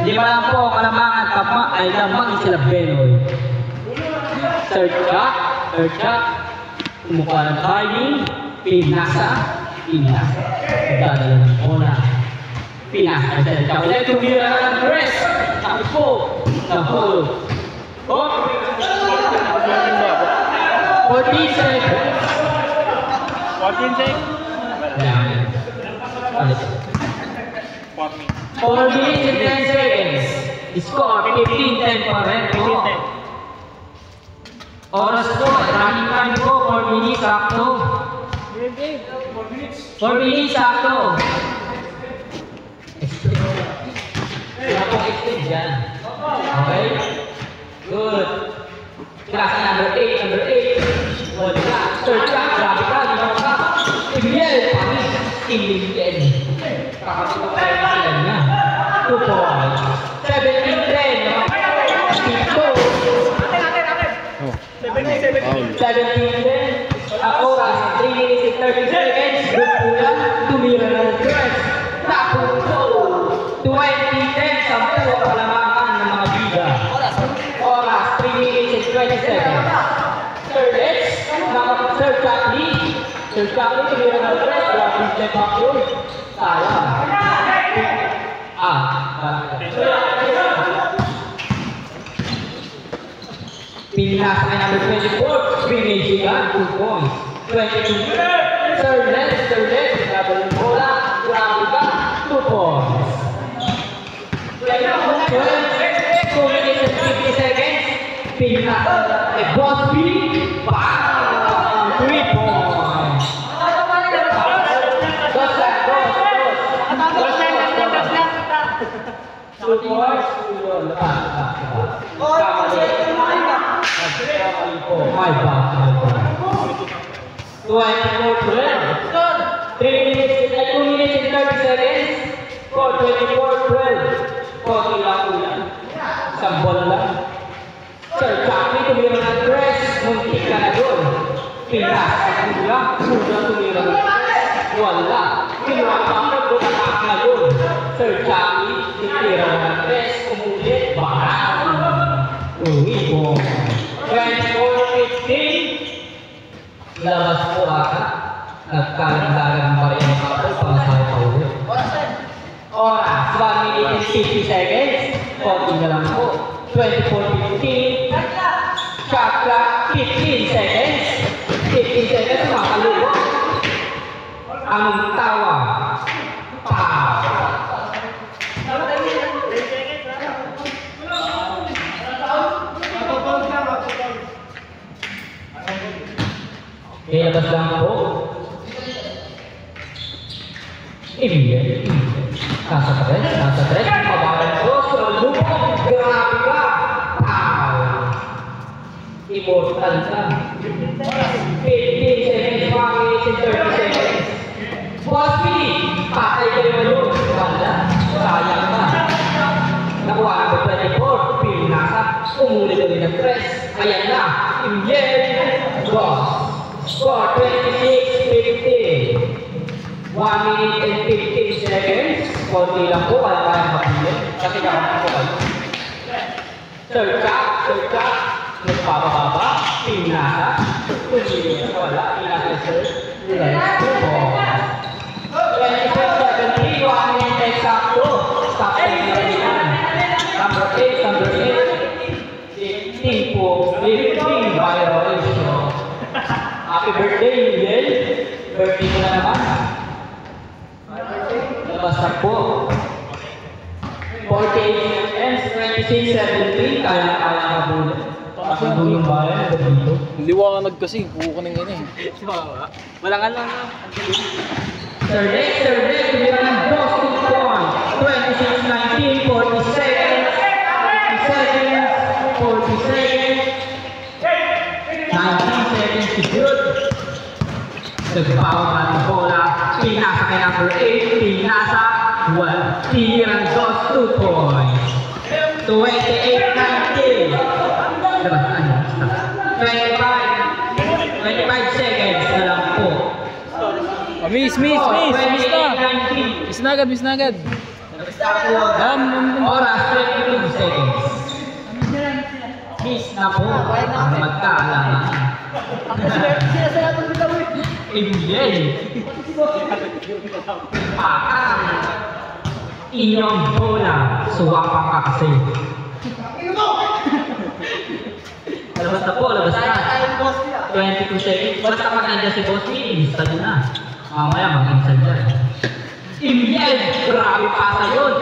Hindi pa lang po kalamangan tama ay lamang sila Benoy. Third shot. Kumukha ng timing. Pinasa. Dadala ng bola. Pinasa. Ulit tumira ng press. Sabi po. Nahulog. 14 seconds. 14 seconds. 4 minutes and 10 seconds. Score 15-10 pa rin po. Oras po, running time po, 4 minutes sakto. 4 minutes sakto. Wala pong extend dyan. Okay? Good. Klase number 8. Wala. Third shot, grabe ka, lima ka. Ibiel, pangit. Ilingin. Kakasito kayo na sila niya. 2 points. 17-10. Ito. 17-10. Ang oras, 3 minutes and 30 seconds. Good po yan. Tumira na ng dress. Napunto. 20-10. Sampu ang kalamangan ng mga bida. Oras, 3 minutes and 20 seconds. Third edge. Third shot lead. Third shot lead. Tumira na ng dress. Grabe step up yun. Sayang. Pinasa kay number 24, Pinasigan, 2 points. 22, third left, double yung bola, grabe ka, 2 points. 2 minutes and 50 seconds, pinasa kay Boss B, bang, 3 points. Two points, my bad. 24-12. 2 minutes and 30 seconds. 24-12. 40 lang ulan. Isang bola lang. Sir Chappie, tumira ng dress. Muntik ka na doon. Pinas sa kuya. Kuya tumira ng dress. Wala. Kinuha pa ako doon. Atak na doon. Sir Chappie, tumira ng dress. Umulit. Baka. Uwi po. 24-15. Labas po ata. Nagkalandagan pa rin ang kapal para sa pauwi. Oras, 1 minute and 50 seconds. 40 na lang po. 24-15. Shot clock, 15 seconds. 15 seconds, makaluwa. Ang tawa. Ilabas lang po. Ibigay. Nasa tres. Mabalan po. Lubog. Grabe ka. Immortal ka. 15 seconds. 1 minute and 30 seconds. Boss B. Patay ka naman yun. Wala. Sayang ka. Nakuha ko 24. Pinasa. Umulit ulit ng tres. Ayan na. Ibigay. Boss. Score 26-15. 1 minute and 15 seconds. Konti lang po, kaya mapili. Kasi nakamit po kayo. Third shot. Nagpapababa. Pinasa. Tumili. Wala. Pinasa sir. Let's go. 26-17. 1 minute exacto. Stop tayo na yan. Number 8. 15 po. 15 violation. Happy birthday, Miguel. Birthday ko na naman. Labas na po. 48 seconds, 26-17. Kaya mabulit. Kasi yung bayan, dito. Hindi wakanag kasi. Buko ka ng ina eh. Walang alam na. Third day. Tumira ng boss 2 points. 26-19, 40 seconds. 40 seconds. 19 seconds to shoot. Nagpawa ng bola. Pinasa kay number 8. Pinasa. Tinirang dos 2 points. 28-19. 25 seconds na lang po. Miss na. Miss na agad. Oras, 22 seconds. Miss na po ang magkaalaman. Emil. Pakang. Inyong bola. Suwapang ka kasi. Labas na po, labas na. 22 seconds. Basta pag nandiyan si Boss P, install na. Mamaya mag-install dyan. Emil! Grabe pasa yun!